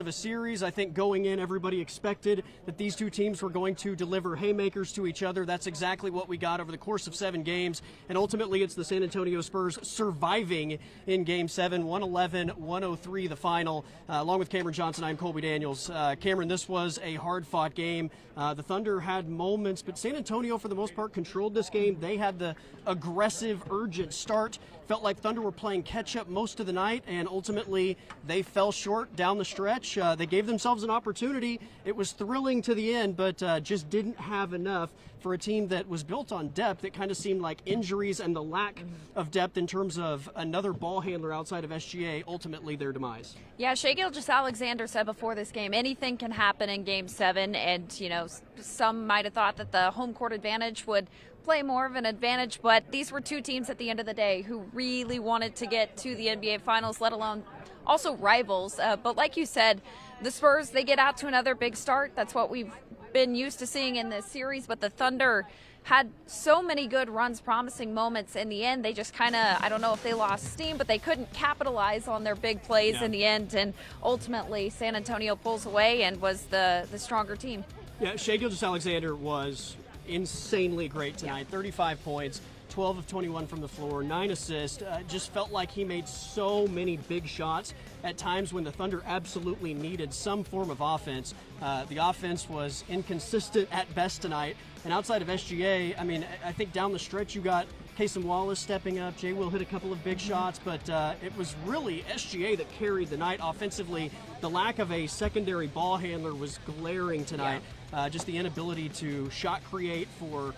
of a series. I think going in, everybody expected that these two teams were going to deliver haymakers to each other. That's exactly what we got over the course of 7 games. And ultimately, it's the San Antonio Spurs surviving in Game 7, 111-103 the final. Along with Cameron Johnson, I'm Colby Daniels. Cameron, this was a hard-fought game. The Thunder had moments, but San Antonio, for the most part, controlled this game. They had the aggressive, urgent start. Felt like Thunder were playing catch-up most of the night, and ultimately they fell short down the stretch. They gave themselves an opportunity. It was thrilling to the end, but just didn't have enough for a team that was built on depth. It kind of seemed like injuries and the lack of depth in terms of another ball handler outside of SGA, ultimately their demise. Yeah, Shai Gilgeous-Alexander said before this game, anything can happen in Game 7, and, you know, some might have thought that the home court advantage would play more of an advantage, but these were two teams at the end of the day who really wanted to get to the NBA Finals, let alone also rivals. But like you said, the Spurs, they get out to another big start. That's what we've been used to seeing in this series, but the Thunder had so many good runs, promising moments. In the end, they just kind of, I don't know if they lost steam, but they couldn't capitalize on their big plays in the end, and ultimately San Antonio pulls away and was the stronger team. Yeah, Shai Gilgeous-Alexander was insanely great tonight. 35 points, 12 of 21 from the floor, 9 assists. Just felt like he made so many big shots at times when the Thunder absolutely needed some form of offense. The offense was inconsistent at best tonight. And outside of SGA, I mean, I think down the stretch you got Cason Wallace stepping up. Jay Will hit a couple of big shots, but it was really SGA that carried the night offensively. The lack of a secondary ball handler was glaring tonight. Just the inability to shot create for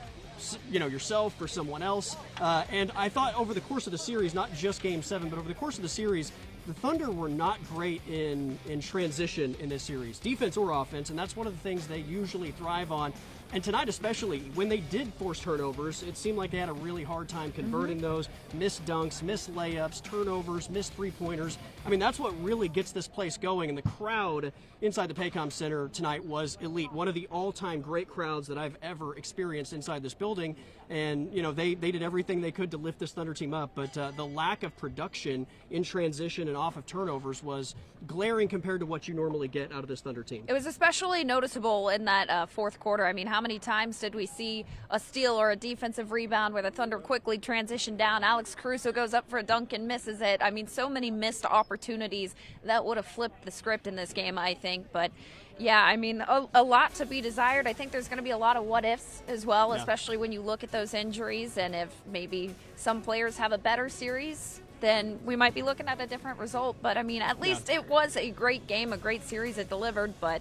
yourself or someone else. And I thought over the course of the series, not just Game 7, but over the course of the series, the Thunder were not great in transition in this series, defense or offense, and that's one of the things they usually thrive on. And tonight especially, when they did force turnovers, it seemed like they had a really hard time converting those. Missed dunks, missed layups, turnovers, missed three-pointers. I mean, that's what really gets this place going. And the crowd inside the Paycom Center tonight was elite. One of the all-time great crowds that I've ever experienced inside this building. And, they did everything they could to lift this Thunder team up. But the lack of production in transition and off of turnovers was glaring compared to what you normally get out of this Thunder team. It was especially noticeable in that fourth quarter. I mean, how many times did we see a steal or a defensive rebound where the Thunder quickly transitioned down? Alex Caruso goes up for a dunk and misses it. I mean, so many missed opportunities that would have flipped the script in this game, I think. But yeah, I mean, a lot to be desired. I think there's going to be a lot of what-ifs as well, especially when you look at those injuries, and if maybe some players have a better series, then we might be looking at a different result. But, I mean, at least it was a great game, a great series it delivered, but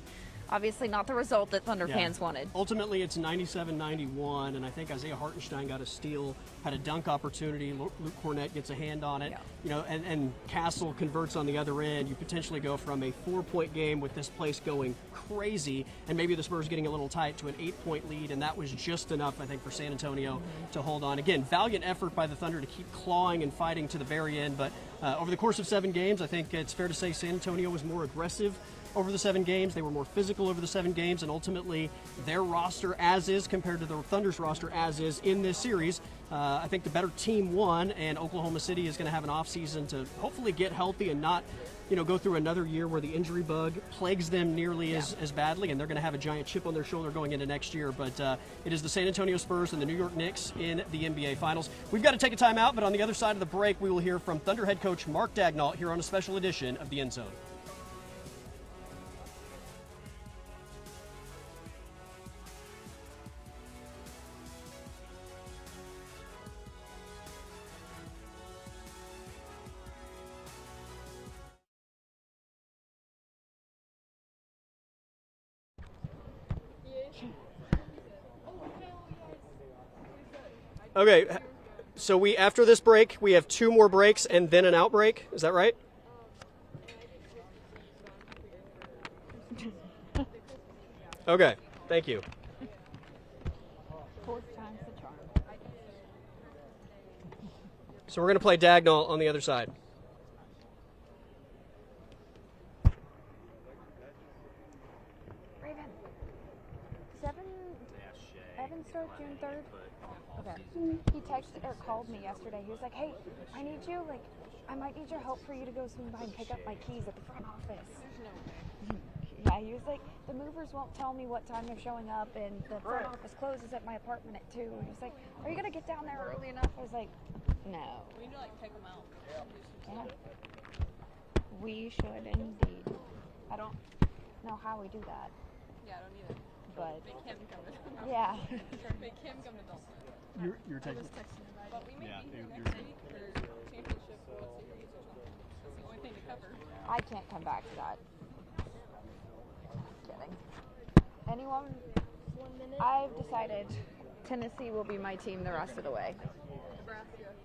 obviously not the result that Thunder fans wanted. Ultimately, it's 97-91, and I think Isaiah Hartenstein got a steal, had a dunk opportunity. Luke Cornett gets a hand on it, and Castle converts on the other end. You potentially go from a 4-point game with this place going crazy, and maybe the Spurs getting a little tight, to an 8-point lead, and that was just enough, I think, for San Antonio to hold on. Again, valiant effort by the Thunder to keep clawing and fighting to the very end, but over the course of 7 games, I think it's fair to say San Antonio was more aggressive over the 7 games. They were more physical over the 7 games, and ultimately their roster as is compared to the Thunder's roster as is in this series. I think the better team won, and Oklahoma City is going to have an offseason to hopefully get healthy and not go through another year where the injury bug plagues them nearly as badly, and they're going to have a giant chip on their shoulder going into next year. But it is the San Antonio Spurs and the New York Knicks in the NBA Finals. We've got to take a timeout, but on the other side of the break, we will hear from Thunder head coach Mark Daigneault here on a special edition of The End Zone. Okay, so after this break, we have 2 more breaks and then an outbreak. Is that right? Okay, thank you. So we're going to play Daigneault on the other side. season start June 3rd? Okay. He texted or called me yesterday. He was like, "Hey, I need you. Like, I might need your help for you to go swing by and pick up my keys at the front office." Yeah, he was like, "The movers won't tell me what time they're showing up, and the front office closes at my apartment at 2." And he's like, "Are you gonna get down there early enough?" I was like, "No." We need to like pick them out. Yeah. We should indeed. I don't know how we do that, Yeah, I don't need it. but Make him come to yeah. Make him come to Dulce. You're taking. But we may Yeah, be here you're- next week for championship World Series or something. That's the only thing to cover. I can't come back to that. Kidding. Anyone? 1 minute. I've decided Tennessee will be my team the rest of the way. Nebraska.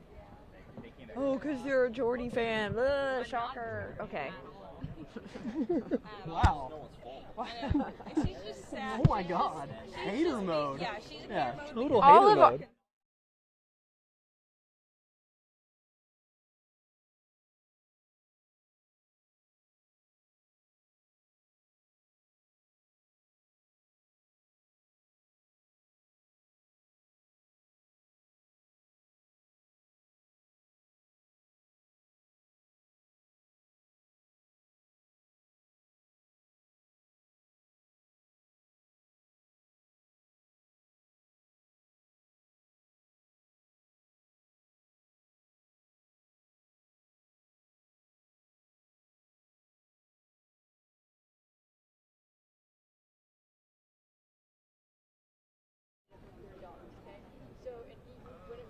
Oh, because you're a Jordy fan. Ugh, shocker. Okay. Wow. And she's just sad. Oh my God. Hater mode. Yeah, she's in Yeah, hater mode. total All hater of our- mode.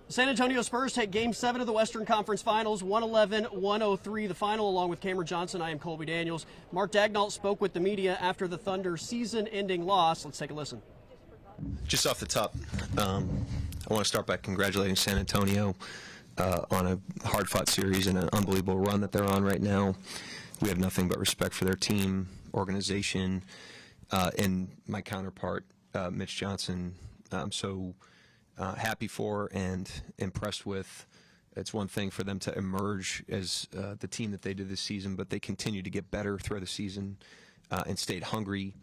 San Antonio Spurs take Game 7 of the Western Conference Finals, 111-103 the final. Along with Cameron Johnson, I am Colby Daniels. Mark Daigneault spoke with the media after the Thunder season-ending loss. Let's take a listen. Just off the top, I want to start by congratulating San Antonio on a hard-fought series and an unbelievable run that they're on right now. We have nothing but respect for their team, organization, and my counterpart, Mitch Johnson. I'm so happy for and impressed with. It's one thing for them to emerge as the team that they did this season, but they continue to get better throughout the season and stayed hungry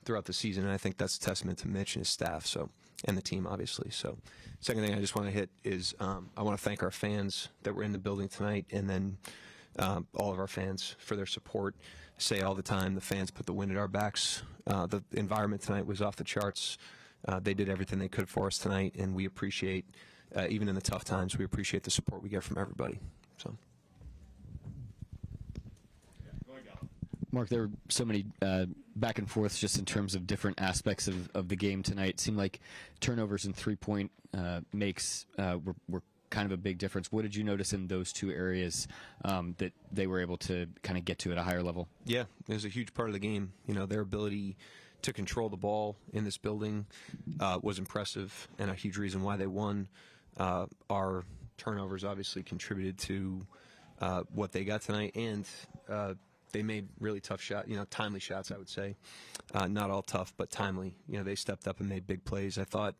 throughout the season, and I think that's a testament to Mitch and his staff, so, and the team, obviously. So, second thing I just want to hit is I want to thank our fans that were in the building tonight, and then all of our fans for their support. I say all the time, the fans put the wind at our backs. The environment tonight was off the charts. They did everything they could for us tonight, and we appreciate, even in the tough times, we appreciate the support we get from everybody. So. Mark, there were so many back and forths just in terms of different aspects of the game tonight. It seemed like turnovers and three-point makes were kind of a big difference. What did you notice in those two areas that they were able to kind of get to at a higher level? Yeah, it was a huge part of the game. You know, their ability to control the ball in this building was impressive and a huge reason why they won. Our turnovers obviously contributed to what they got tonight, and they made really tough shots, timely shots, I would say. Not all tough, but timely. They stepped up and made big plays. I thought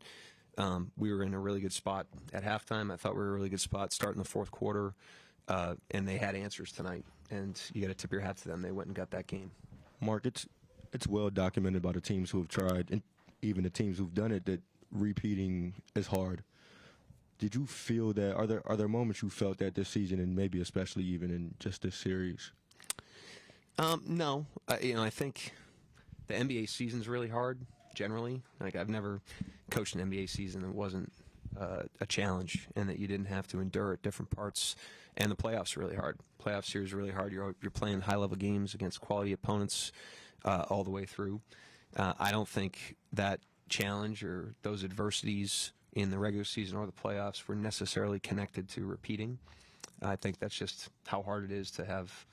we were in a really good spot at halftime. I thought we were in a really good spot starting the fourth quarter, and they had answers tonight. And you got to tip your hat to them. They went and got that game. Mark, it's well documented by the teams who have tried, and even the teams who've done it, that repeating is hard. Did you feel that? Are there moments you felt that this season, and maybe especially even in just this series? No, I think the NBA season's really hard generally. Like, I've never coached an NBA season that wasn't a challenge and that you didn't have to endure at different parts. And the playoffs are really hard. Playoff series are really hard. You're playing high-level games against quality opponents all the way through. I don't think that challenge or those adversities in the regular season or the playoffs were necessarily connected to repeating. I think that's just how hard it is to have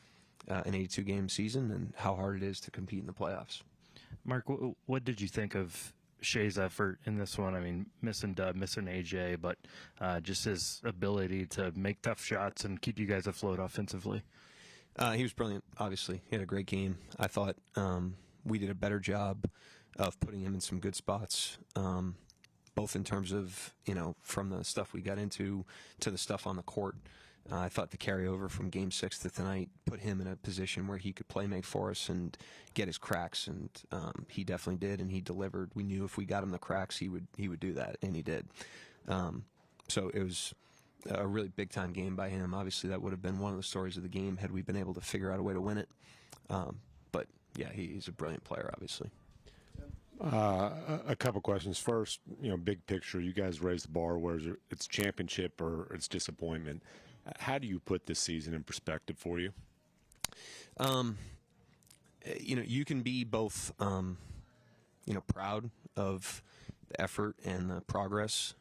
an 82-game season and how hard it is to compete in the playoffs. Mark, what did you think of Shea's effort in this one? I mean, missing Dub, missing AJ, but just his ability to make tough shots and keep you guys afloat offensively. He was brilliant, obviously. He had a great game. I thought we did a better job of putting him in some good spots, both in terms of, from the stuff we got into to the stuff on the court. I thought the carryover from Game 6 to tonight put him in a position where he could play make for us and get his cracks, and he definitely did, and he delivered. We knew if we got him the cracks, he would do that, and he did. So it was a really big-time game by him. Obviously, that would have been one of the stories of the game had we been able to figure out a way to win it. But, yeah, he's a brilliant player, obviously. A couple questions. First, big picture, you guys raised the bar, whether it's championship or it's disappointment. How do you put this season in perspective for you? You can be both, proud of the effort and the progress,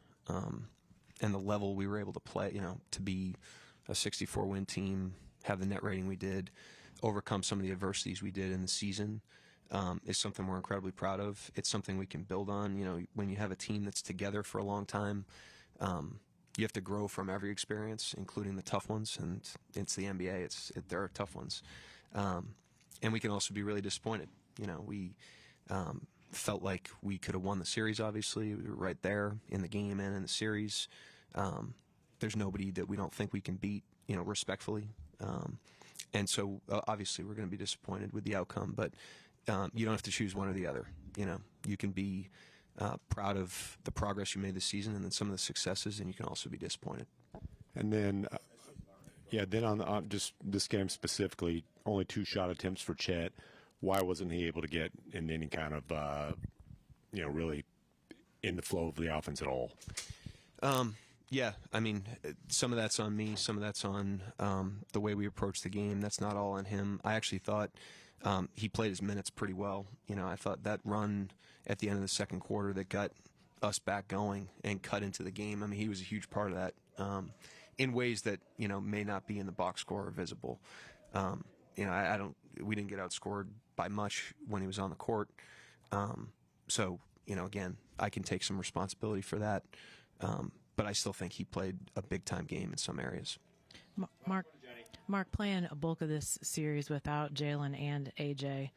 and the level we were able to play, to be a 64-win team, have the net rating we did, overcome some of the adversities we did in the season, is something we're incredibly proud of. It's something we can build on. When you have a team that's together for a long time, you have to grow from every experience, including the tough ones, and it's the NBA. There are tough ones. And we can also be really disappointed. We felt like we could have won the series, obviously. We were right there in the game and in the series. There's nobody that we don't think we can beat, respectfully. And so, obviously, we're going to be disappointed with the outcome, but you don't have to choose one or the other. You can be proud of the progress you made this season and then some of the successes, and you can also be disappointed. And then, then on just this game specifically, only 2 shot attempts for Chet. Why wasn't he able to get in any kind of, really in the flow of the offense at all? Yeah, I mean, some of that's on me, some of that's on the way we approach the game. That's not all on him. I actually thought he played his minutes pretty well. I thought that run at the end of the second quarter that got us back going and cut into the game, I mean, he was a huge part of that in ways that, may not be in the box score or visible. We didn't get outscored by much when he was on the court. So, again, I can take some responsibility for that. But I still think he played a big-time game in some areas. Mark, playing a bulk of this series without Jalen and AJ,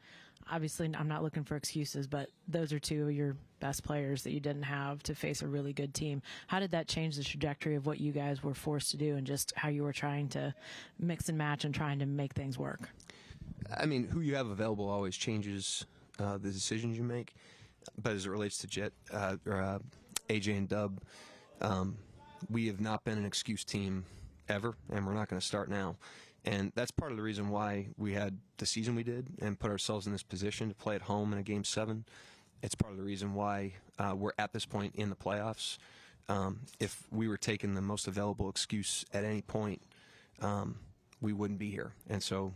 obviously I'm not looking for excuses, but those are 2 of your best players that you didn't have to face a really good team. How did that change the trajectory of what you guys were forced to do and just how you were trying to mix and match and trying to make things work? I mean, who you have available always changes the decisions you make. But as it relates to AJ and Dub, we have not been an excuse team ever, and we're not going to start now. And that's part of the reason why we had the season we did and put ourselves in this position to play at home in a Game 7. It's part of the reason why we're at this point in the playoffs. If we were taking the most available excuse at any point, we wouldn't be here. And so,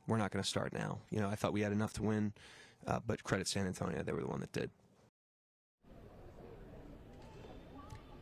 we're not going to start now. I thought we had enough to win, but credit San Antonio. They were the one that did.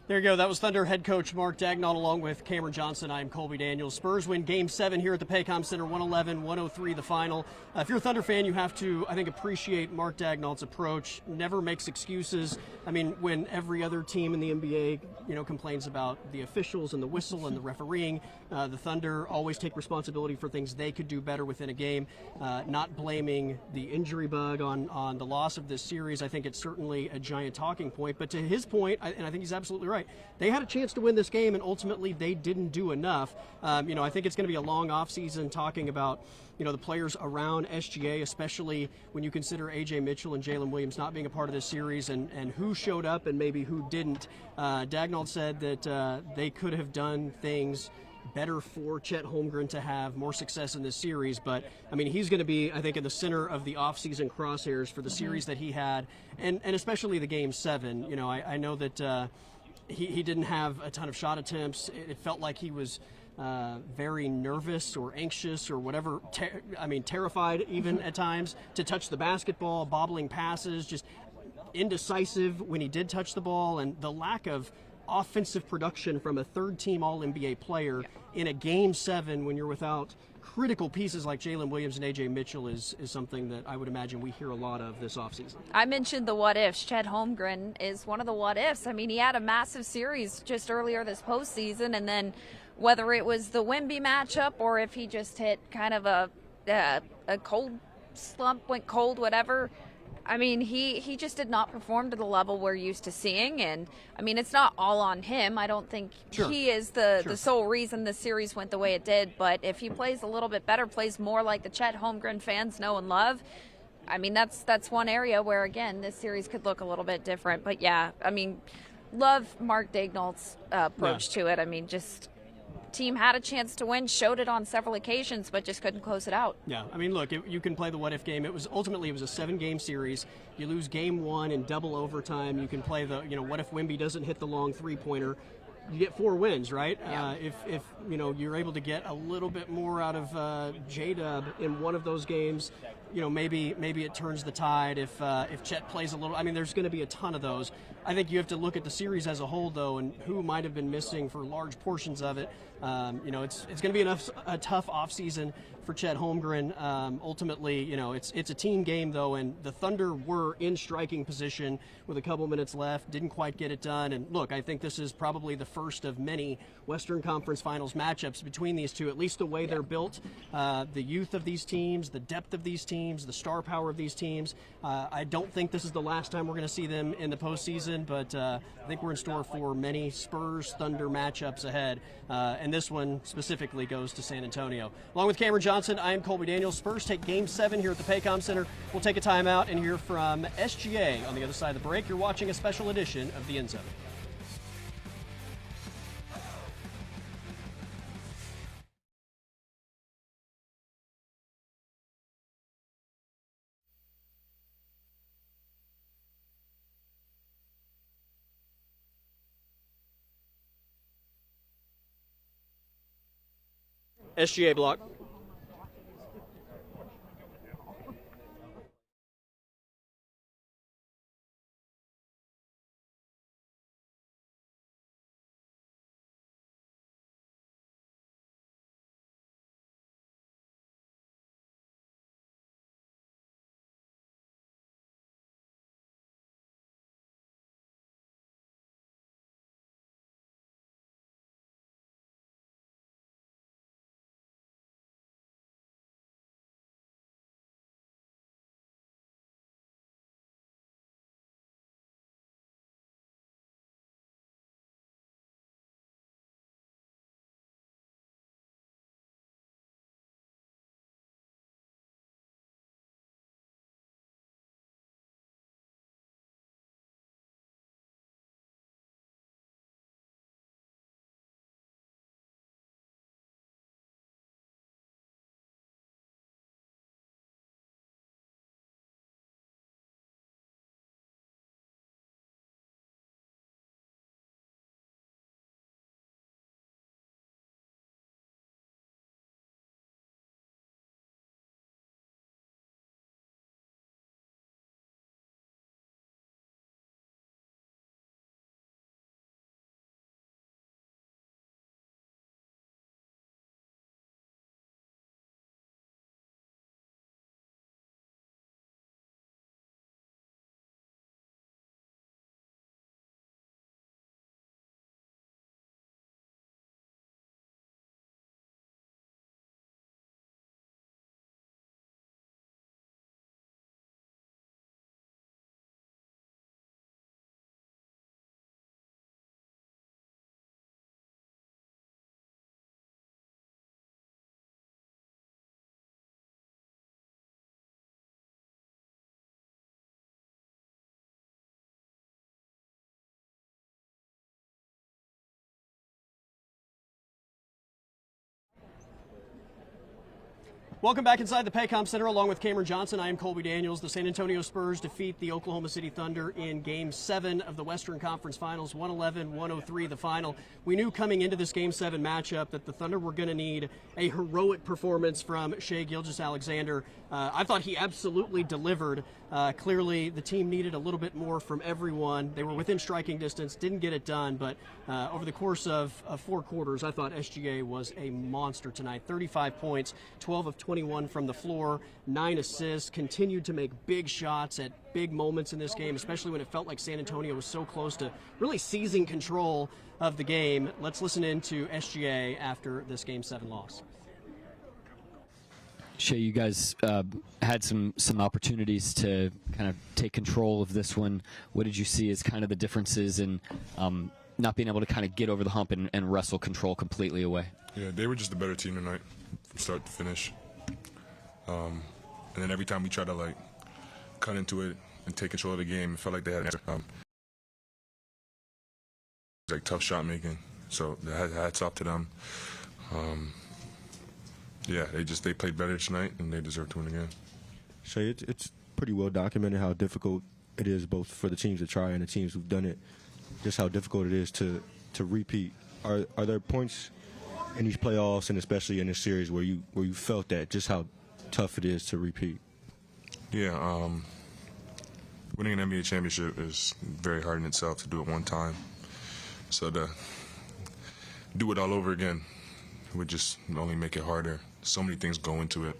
There you go. That was Thunder head coach Mark Daigneault along with Cameron Johnson. I'm Colby Daniels. Spurs win Game 7 here at the Paycom Center, 111-103 the final. If you're a Thunder fan, you have to, I think, appreciate Mark Daigneault's approach. Never makes excuses. I mean, when every other team in the NBA, complains about the officials and the whistle and the refereeing, the Thunder always take responsibility for things they could do better within a game. Not blaming the injury bug on the loss of this series. I think it's certainly a giant talking point. But to his point, and I think he's absolutely right, they had a chance to win this game, and ultimately they didn't do enough. I think it's going to be a long offseason talking about, the players around SGA, especially when you consider A.J. Mitchell and Jalen Williams not being a part of this series and who showed up and maybe who didn't. Daigneault said that they could have done things better for Chet Holmgren to have more success in this series. But, I mean, he's going to be, I think, in the center of the offseason crosshairs for the series that he had, and especially the Game 7. I know that he didn't have a ton of shot attempts. It felt like he was very nervous or anxious or whatever, terrified even at times to touch the basketball, bobbling passes, just indecisive when he did touch the ball, and the lack of offensive production from a third-team All-NBA player in a Game 7 when you're without critical pieces like Jalen Williams and A.J. Mitchell is something that I would imagine we hear a lot of this offseason. I mentioned the what-ifs. Chet Holmgren is one of the what-ifs. I mean, he had a massive series just earlier this postseason, and then whether it was the Wemby matchup or if he just hit kind of a cold slump, went cold, whatever, I mean, he just did not perform to the level we're used to seeing, and I mean, it's not all on him. I don't think he is the sole reason the series went the way it did, but if he plays a little bit better, plays more like the Chet Holmgren fans know and love, I mean, that's one area where, again, this series could look a little bit different. But yeah, I mean, love Mark Daigneault's approach to it. I mean, just team had a chance to win, showed it on several occasions, but just couldn't close it out. Yeah, I mean, look, you can play the what-if game. It was a 7-game series. You lose game 1 in double overtime. You can play the, what if Wemby doesn't hit the long three-pointer? You get 4 wins, right? Yeah. If you're able to get a little bit more out of J-Dub in one of those games, maybe it turns the tide. If Chet plays a little, I mean, there's going to be a ton of those. I think you have to look at the series as a whole, though, and who might have been missing for large portions of it. It's going to be a tough offseason for Chet Holmgren. Ultimately, it's a team game, though, and the Thunder were in striking position with a couple minutes left, didn't quite get it done. And look, I think this is probably the first of many Western Conference Finals matchups between these two, at least the way they're built, the youth of these teams, the depth of these teams, the star power of these teams. I don't think this is the last time we're going to see them in the postseason, but I think we're in store for many Spurs-Thunder matchups ahead. And this one specifically goes to San Antonio. Along with Cameron Johnson, I am Colby Daniels. Spurs take Game 7 here at the Paycom Center. We'll take a timeout and hear from SGA on the other side of the break. You're watching a special edition of The End Zone. SGA block. Welcome back inside the Paycom Center along with Cameron Johnson. I am Colby Daniels. The San Antonio Spurs defeat the Oklahoma City Thunder in Game 7 of the Western Conference Finals, 111-103 the final. We knew coming into this Game 7 matchup that the Thunder were going to need a heroic performance from Shai Gilgeous-Alexander. I thought he absolutely delivered. Clearly, the team needed a little bit more from everyone. They were within striking distance, didn't get it done, but over the course of 4 quarters, I thought SGA was a monster tonight. 35 points, 12 of 21 from the floor, 9 assists, continued to make big shots at big moments in this game, especially when it felt like San Antonio was so close to really seizing control of the game. Let's listen in to SGA after this Game 7 loss. Shea, you guys had some opportunities to kind of take control of this one. What did you see as kind of the differences in not being able to kind of get over the hump and wrestle control completely away? Yeah, they were just the better team tonight from start to finish. And then every time we tried to, like, cut into it and take control of the game, it felt like they had like tough shot making. So hats off to them. Yeah, they played better tonight, and they deserve to win again. Shea, it's pretty well documented how difficult it is both for the teams that try and the teams who've done it, just how difficult it is to repeat. Are there points in these playoffs and especially in this series where you felt that, just how tough it is to repeat? Yeah, winning an NBA championship is very hard in itself to do it one time. So to do it all over again would just only make it harder. So many things go into it.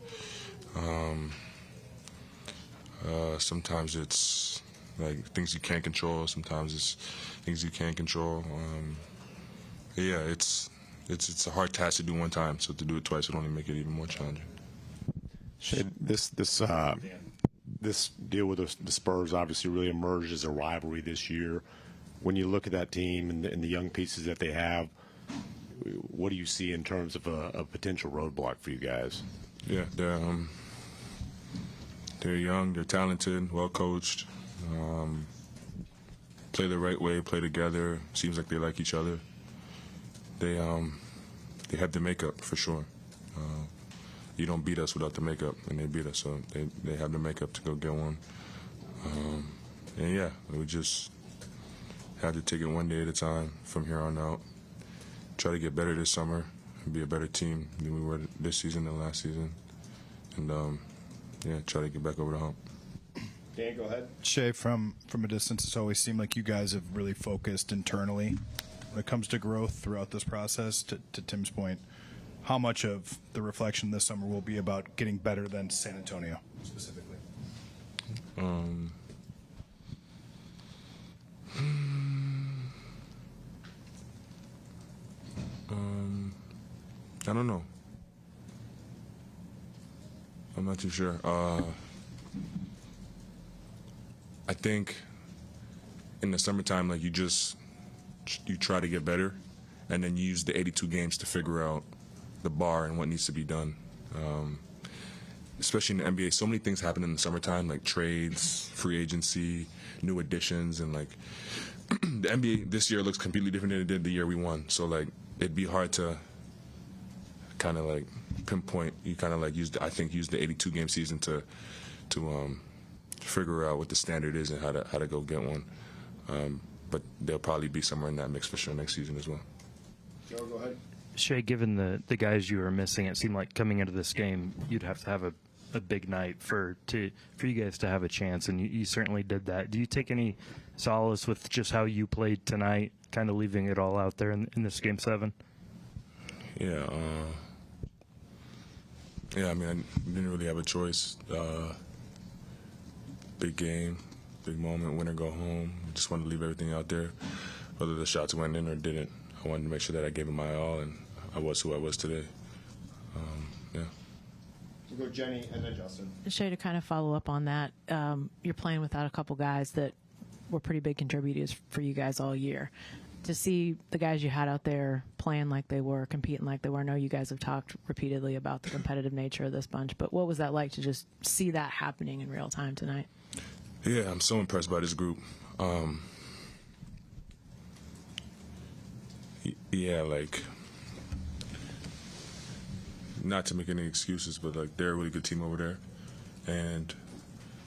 Sometimes it's like things you can't control. Sometimes it's things you can control. Yeah, it's a hard task to do one time. So to do it twice would only make it even more challenging. This deal with the Spurs obviously really emerged as a rivalry this year. When you look at that team and the young pieces that they have, what do you see in terms of a potential roadblock for you guys? Yeah, they're young, they're talented, well coached, play the right way, play together. Seems like they like each other. They have the makeup for sure. You don't beat us without the makeup, and they beat us, so they have the makeup to go get one. And yeah, we just have to take it one day at a time from here on out. Try to get better this summer and be a better team than we were this season and last season. And yeah, try to get back over the hump. Dan, go ahead. Shea, from a distance, it's always seemed like you guys have really focused internally when it comes to growth throughout this process. To Tim's point, how much of the reflection this summer will be about getting better than San Antonio specifically? I don't know. I'm not too sure. I think in the summertime, like you try to get better, and then you use the 82 games to figure out the bar and what needs to be done. Especially in the NBA, so many things happen in the summertime, like trades, free agency, new additions, and like the NBA this year looks completely different than it did the year we won. So like it'd be hard to kind of like pinpoint. You kind of like use the 82 game season to figure out what the standard is and how to go get one. But they'll probably be somewhere in that mix for sure next season as well. Joe, go ahead. Shea, given the guys you were missing, it seemed like coming into this game you'd have to have a big night for you guys to have a chance, and you certainly did that. Do you take any solace with just how you played tonight, kind of leaving it all out there in this Game 7? Yeah, I mean, I didn't really have a choice. Big game, big moment, win or go home. I just wanted to leave everything out there, whether the shots went in or didn't. I wanted to make sure that I gave it my all, and I was who I was today. Yeah. We'll go Jenny and then Justin. Shea, to kind of follow up on that, you're playing without a couple guys that were pretty big contributors for you guys all year. To see the guys you had out there playing like they were, competing like they were, I know you guys have talked repeatedly about the competitive nature of this bunch, but what was that like to just see that happening in real time tonight? Yeah, I'm so impressed by this group. Yeah, like, not to make any excuses, but like they're a really good team over there, and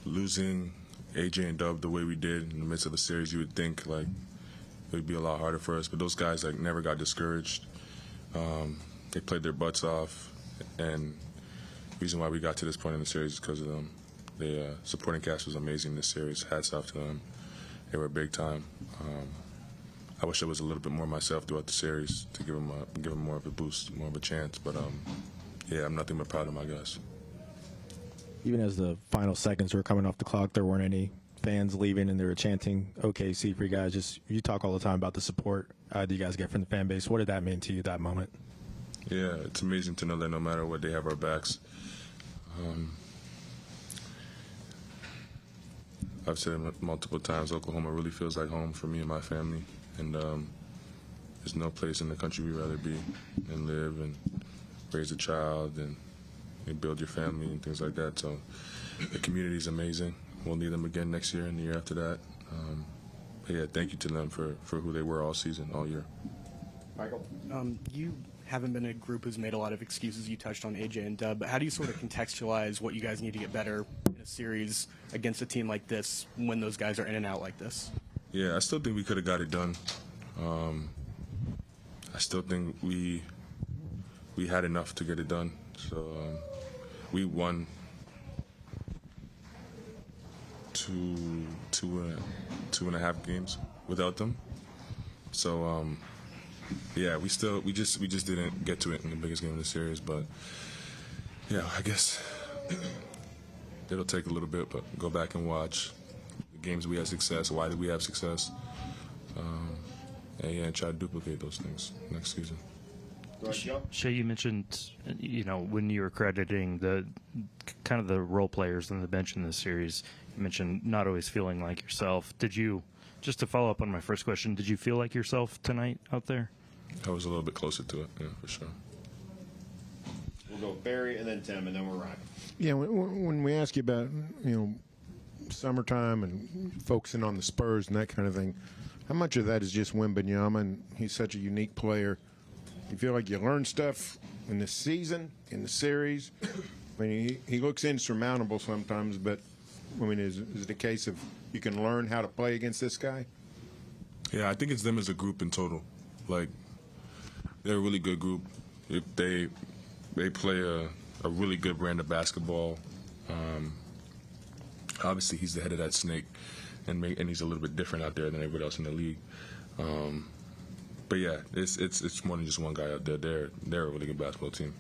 losing AJ and Dub the way we did in the midst of the series, you would think like it would be a lot harder for us. But those guys like never got discouraged. They played their butts off, and the reason why we got to this point in the series is because of them. The supporting cast was amazing this series. Hats off to them. They were big time. I wish I was a little bit more myself throughout the series to give them more of a boost, more of a chance. But yeah, I'm nothing but proud of my guys. Even as the final seconds were coming off the clock, there weren't any fans leaving, and they were chanting OKC for you guys. Just, you talk all the time about the support that you guys get from the fan base. What did that mean to you, that moment? Yeah, it's amazing to know that no matter what, they have our backs. I've said it multiple times, Oklahoma really feels like home for me and my family. And there's no place in the country we'd rather be and live and raise a child and build your family and things like that. So the community is amazing. We'll need them again next year and the year after that. But yeah, thank you to them for who they were all season, all year. Michael? You haven't been a group who's made a lot of excuses. You touched on AJ and Dub, but how do you sort of contextualize what you guys need to get better in a series against a team like this when those guys are in and out like this? Yeah, I still think we could have got it done. I still think we had enough to get it done. So we won two and a half games without them. So yeah, we just didn't get to it in the biggest game of the series. But yeah, I guess it'll take a little bit, but go back and watch the games we had success. Why did we have success? And try to duplicate those things next season. Go ahead, Joe. Shea, you mentioned, when you were crediting the kind of the role players on the bench in this series, you mentioned not always feeling like yourself. Did you, just to follow up on my first question, did you feel like yourself tonight out there? I was a little bit closer to it, yeah, for sure. We'll go Barry and then Tim, and then we're Ryan. Yeah, when we ask you about, summertime and focusing on the Spurs and that kind of thing, how much of that is just Wembanyama, and he's such a unique player? You feel like you learn stuff in the season, in the series? I mean, he looks insurmountable sometimes, but, is it a case of you can learn how to play against this guy? Yeah, I think it's them as a group in total. Like, they're a really good group. They play a really good brand of basketball. Obviously, he's the head of that snake, and he's a little bit different out there than everybody else in the league. But yeah, it's more than just one guy out there. They're a really good basketball team.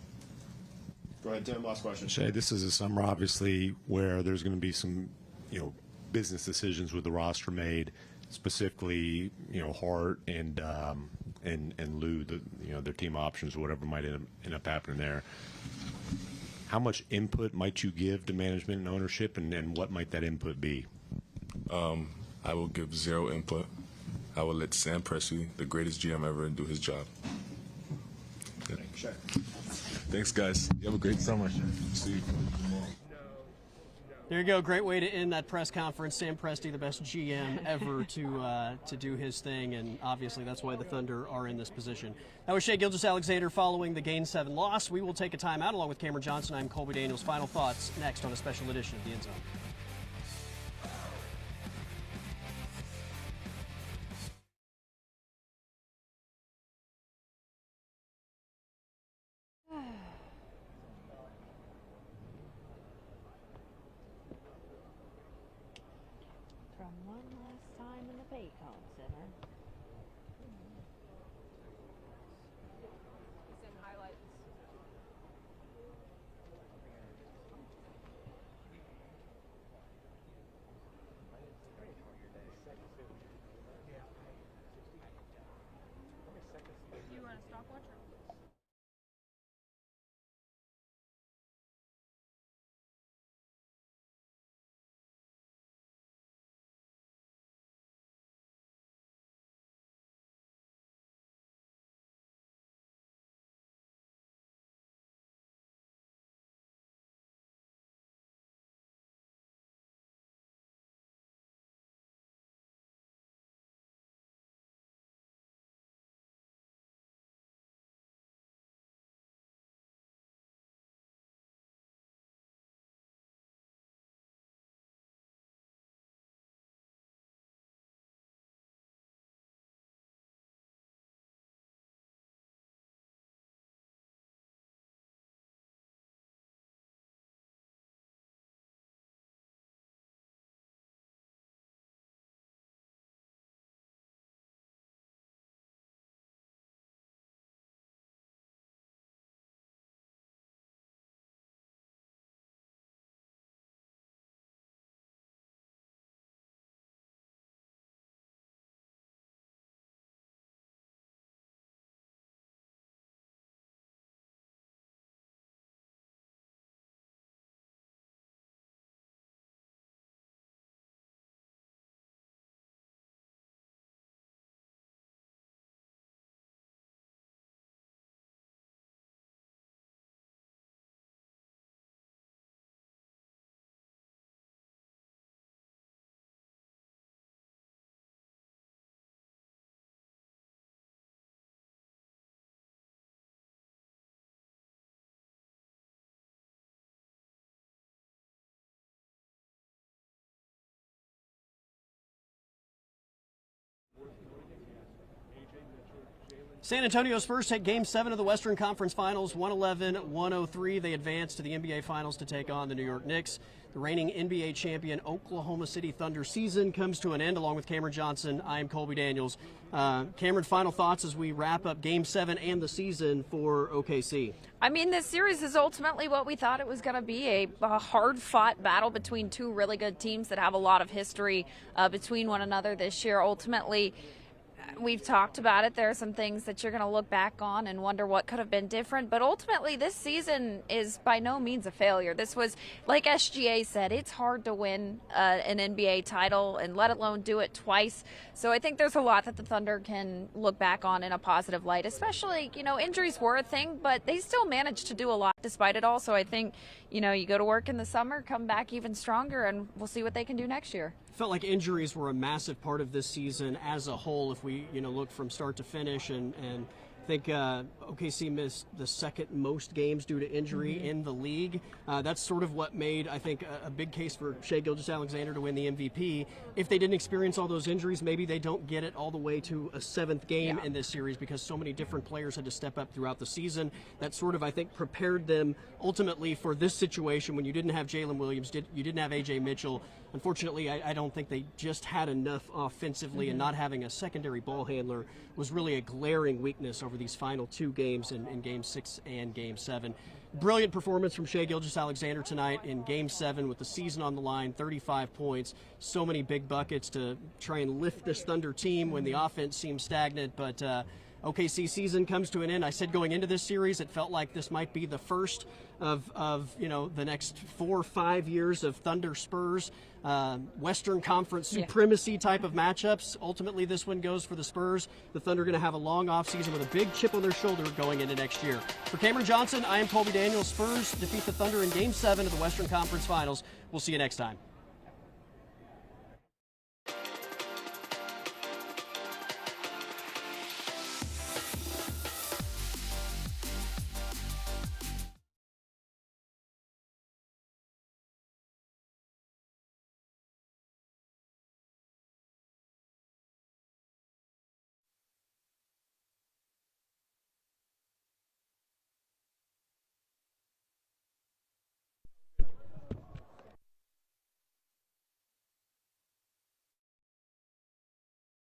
Go ahead, Tim. Last question. Shea, this is a summer, obviously, where there's going to be some, business decisions with the roster made, specifically, Hart and Lou, their team options, whatever might end up happening there. How much input might you give to management and ownership, and what might that input be? I will give zero input. I will let Sam Presti, the greatest GM ever, do his job. Good. Thanks, guys. You have a great summer. See you. There you go. Great way to end that press conference. Sam Presti, the best GM ever to do his thing, and obviously that's why the Thunder are in this position. That was Shea Gilgeous-Alexander following the Game 7 loss. We will take a timeout along with Cameron Johnson. I'm Colby Daniels. Final thoughts next on a special edition of The End Zone. From one last time in the Paycom Center. Send highlights. Do you want a stopwatch or? San Antonio Spurs take Game 7 of the Western Conference Finals, 111-103. They advance to the NBA Finals to take on the New York Knicks. The reigning NBA champion Oklahoma City Thunder season comes to an end. Along with Cameron Johnson, I am Colby Daniels. Cameron, final thoughts as we wrap up Game 7 and the season for OKC? I mean, this series is ultimately what we thought it was going to be, a hard-fought battle between two really good teams that have a lot of history between one another this year. Ultimately, we've talked about it. There are some things that you're going to look back on and wonder what could have been different. But ultimately, this season is by no means a failure. This was, like SGA said, it's hard to win an NBA title and let alone do it twice. So I think there's a lot that the Thunder can look back on in a positive light, especially, injuries were a thing, but they still managed to do a lot despite it all. So I think, you go to work in the summer, come back even stronger, and we'll see what they can do next year. Felt like injuries were a massive part of this season as a whole. If we, look from start to finish, and I think OKC missed the second most games due to injury in the league. That's sort of what made, I think, a big case for Shai Gilgeous-Alexander to win the MVP. If they didn't experience all those injuries, maybe they don't get it all the way to a seventh game in this series, because so many different players had to step up throughout the season. That sort of, I think, prepared them ultimately for this situation when you didn't have Jalen Williams, you didn't have A.J. Mitchell. Unfortunately, I don't think they just had enough offensively, and not having a secondary ball handler was really a glaring weakness over these final two games in Game 6 and Game 7. Brilliant performance from Shai Gilgeous-Alexander tonight in Game 7 with the season on the line, 35 points, so many big buckets to try and lift this Thunder team when the offense seems stagnant. But OKC season comes to an end. I said going into this series, it felt like this might be the first of the next 4 or 5 years of Thunder Spurs Western Conference supremacy type of matchups. Ultimately, this one goes for the Spurs. The Thunder are going to have a long offseason with a big chip on their shoulder going into next year. For Cameron Johnson, I am Colby Daniels. Spurs defeat the Thunder in Game 7 of the Western Conference Finals. We'll see you next time.